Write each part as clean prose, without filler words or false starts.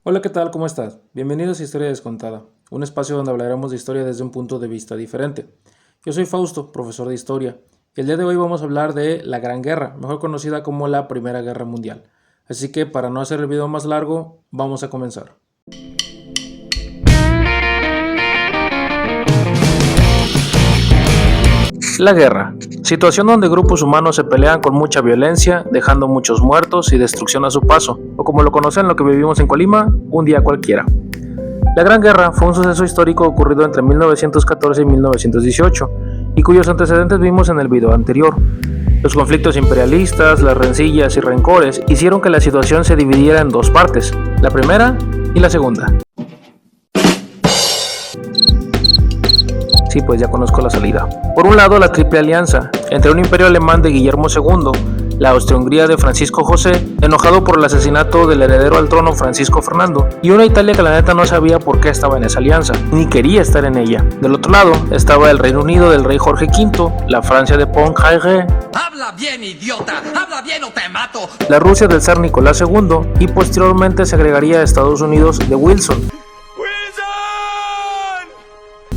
Hola, ¿qué tal? ¿Cómo estás? Bienvenidos a Historia Descontada, un espacio donde hablaremos de historia desde un punto de vista diferente. Yo soy Fausto, profesor de historia, y el día de hoy vamos a hablar de la Gran Guerra, mejor conocida como la Primera Guerra Mundial. Así que para no hacer el video más largo, vamos a comenzar. La guerra, situación donde grupos humanos se pelean con mucha violencia, dejando muchos muertos y destrucción a su paso, o como lo conocen lo que vivimos en Colima, un día cualquiera. La Gran Guerra fue un suceso histórico ocurrido entre 1914 y 1918, y cuyos antecedentes vimos en el video anterior. Los conflictos imperialistas, las rencillas y rencores hicieron que la situación se dividiera en dos partes, la primera y la segunda. Sí, pues ya conozco la salida. Por un lado, la Triple Alianza, entre un imperio alemán de Guillermo II, la Austria-Hungría de Francisco José, enojado por el asesinato del heredero al trono Francisco Fernando, y una Italia que la neta no sabía por qué estaba en esa alianza, ni quería estar en ella. Del otro lado, estaba el Reino Unido del rey Jorge V, la Francia de Pontchartrain, ¡Habla bien, idiota! ¡Habla bien o te mato! la Rusia del zar Nicolás II, y posteriormente se agregaría a Estados Unidos de Wilson.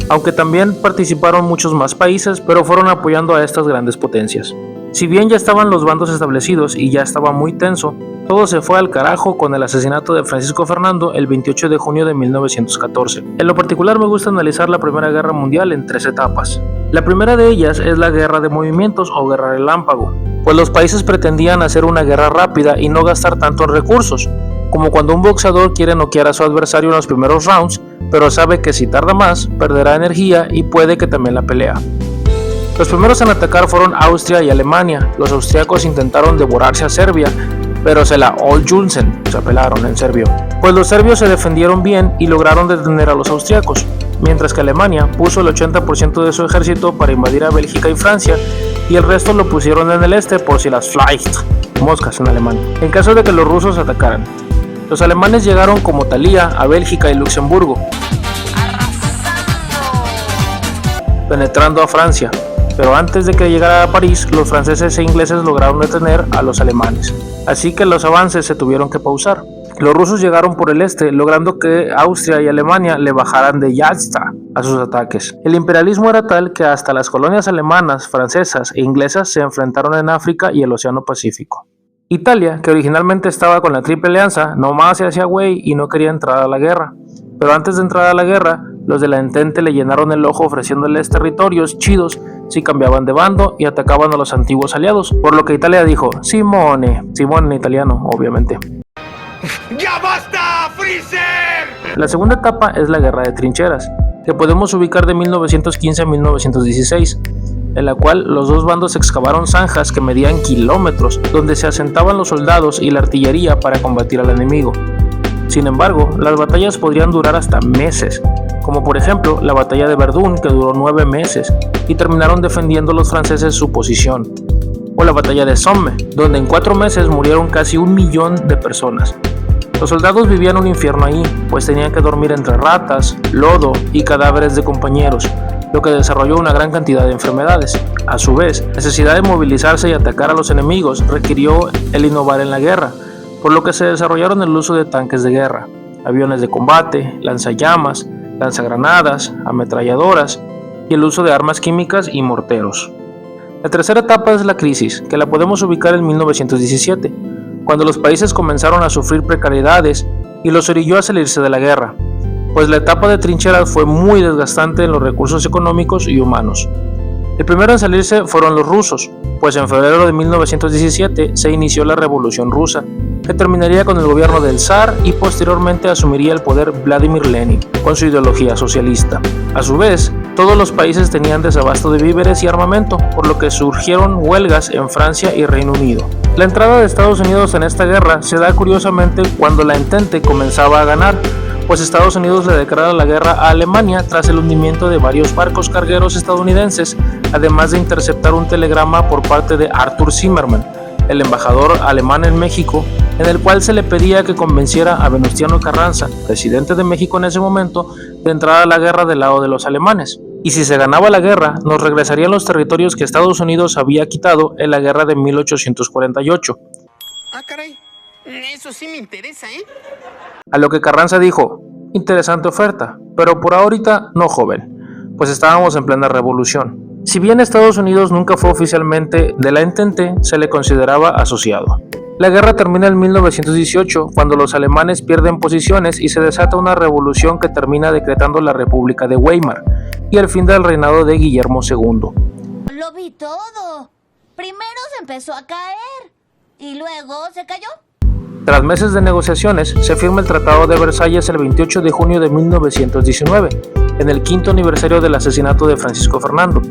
Aunque también participaron muchos más países, pero fueron apoyando a estas grandes potencias. Si bien ya estaban los bandos establecidos y ya estaba muy tenso, todo se fue al carajo con el asesinato de Francisco Fernando el 28 de junio de 1914. En lo particular me gusta analizar la Primera Guerra Mundial en tres etapas. La primera de ellas es la guerra de movimientos o guerra relámpago, pues los países pretendían hacer una guerra rápida y no gastar tanto en recursos, como cuando un boxeador quiere noquear a su adversario en los primeros rounds, pero sabe que si tarda más, perderá energía y puede que también la pelea. Los primeros en atacar fueron Austria y Alemania. Los austriacos intentaron devorarse a Serbia, pero se la Oljunsen, se apelaron en serbio, pues los serbios se defendieron bien y lograron detener a los austriacos, mientras que Alemania puso el 80% de su ejército para invadir a Bélgica y Francia, y el resto lo pusieron en el este por si las Flight, moscas en alemán, en caso de que los rusos atacaran. Los alemanes llegaron como Thalía a Bélgica y Luxemburgo, penetrando a Francia, pero antes de que llegara a París, los franceses e ingleses lograron detener a los alemanes, así que los avances se tuvieron que pausar. Los rusos llegaron por el este, logrando que Austria y Alemania le bajaran de Yalta a sus ataques. El imperialismo era tal que hasta las colonias alemanas, francesas e inglesas se enfrentaron en África y el Océano Pacífico. Italia, que originalmente estaba con la Triple Alianza, nomás se hacía güey y no quería entrar a la guerra. Pero antes de entrar a la guerra, los de la Entente le llenaron el ojo ofreciéndoles territorios chidos si cambiaban de bando y atacaban a los antiguos aliados, por lo que Italia dijo, Simone en italiano, obviamente. ¡Ya basta, Freezer! La segunda etapa es la Guerra de Trincheras, que podemos ubicar de 1915 a 1916, en la cual los dos bandos excavaron zanjas que medían kilómetros, donde se asentaban los soldados y la artillería para combatir al enemigo. Sin embargo, las batallas podrían durar hasta meses, como por ejemplo la batalla de Verdún, que duró 9 meses, y terminaron defendiendo los franceses su posición, o la batalla de Somme, donde en 4 meses murieron casi 1 millón de personas. Los soldados vivían un infierno ahí, pues tenían que dormir entre ratas, lodo y cadáveres de compañeros, lo que desarrolló una gran cantidad de enfermedades. A su vez, la necesidad de movilizarse y atacar a los enemigos requirió el innovar en la guerra, por lo que se desarrollaron el uso de tanques de guerra, aviones de combate, lanzallamas, lanzagranadas, ametralladoras y el uso de armas químicas y morteros. La tercera etapa es la crisis, que la podemos ubicar en 1917, cuando los países comenzaron a sufrir precariedades y los orilló a salirse de la guerra, pues la etapa de trincheras fue muy desgastante en los recursos económicos y humanos. El primero en salirse fueron los rusos, pues en febrero de 1917 se inició la Revolución Rusa, que terminaría con el gobierno del zar y posteriormente asumiría el poder Vladimir Lenin, con su ideología socialista. A su vez, todos los países tenían desabasto de víveres y armamento, por lo que surgieron huelgas en Francia y Reino Unido. La entrada de Estados Unidos en esta guerra se da curiosamente cuando la Entente comenzaba a ganar, pues Estados Unidos le declara la guerra a Alemania tras el hundimiento de varios barcos cargueros estadounidenses, además de interceptar un telegrama por parte de Arthur Zimmermann, el embajador alemán en México, en el cual se le pedía que convenciera a Venustiano Carranza, presidente de México en ese momento, de entrar a la guerra del lado de los alemanes. Y si se ganaba la guerra, nos regresarían los territorios que Estados Unidos había quitado en la guerra de 1848. Ah, caray. Eso sí me interesa, ¿eh? A lo que Carranza dijo: interesante oferta, pero por ahorita no, joven, pues estábamos en plena revolución. Si bien Estados Unidos nunca fue oficialmente de la Entente, se le consideraba asociado. La guerra termina en 1918, cuando los alemanes pierden posiciones y se desata una revolución que termina decretando la República de Weimar y el fin del reinado de Guillermo II. Lo vi todo. Primero se empezó a caer y luego se cayó. Tras meses de negociaciones, se firma el Tratado de Versalles el 28 de junio de 1919, en el quinto aniversario del asesinato de Francisco Fernando,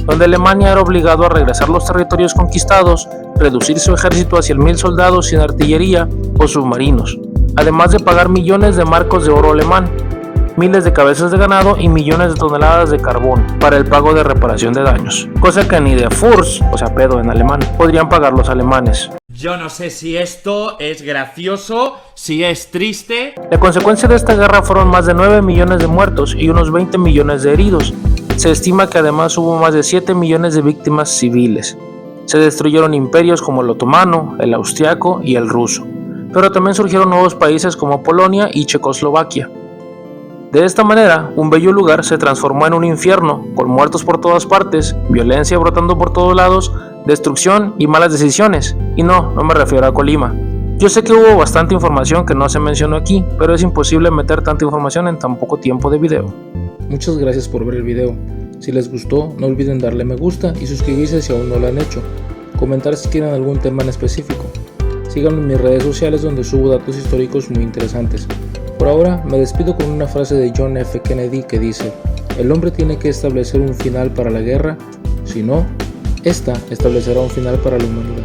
donde Alemania era obligado a regresar los territorios conquistados, reducir su ejército a 100.000 soldados sin artillería o submarinos, además de pagar millones de marcos de oro alemán, miles de cabezas de ganado y millones de toneladas de carbón para el pago de reparación de daños, cosa que ni de Furs, o sea pedo en alemán, podrían pagar los alemanes. Yo no sé si esto es gracioso, si es triste. La consecuencia de esta guerra fueron más de 9 millones de muertos y unos 20 millones de heridos. Se estima que además hubo más de 7 millones de víctimas civiles. Se destruyeron imperios como el otomano, el austriaco y el ruso, pero también surgieron nuevos países como Polonia y Checoslovaquia. De esta manera, un bello lugar se transformó en un infierno, con muertos por todas partes, violencia brotando por todos lados, destrucción y malas decisiones. Y no me refiero a Colima. Yo sé que hubo bastante información que no se mencionó aquí, pero es imposible meter tanta información en tan poco tiempo de video. Muchas gracias por ver el video. Si les gustó, no olviden darle me gusta y suscribirse si aún no lo han hecho. Comentar si quieren algún tema en específico. Síganme en mis redes sociales donde subo datos históricos muy interesantes. Por ahora, me despido con una frase de John F. Kennedy que dice: el hombre tiene que establecer un final para la guerra, si no, esta establecerá un final para la humanidad.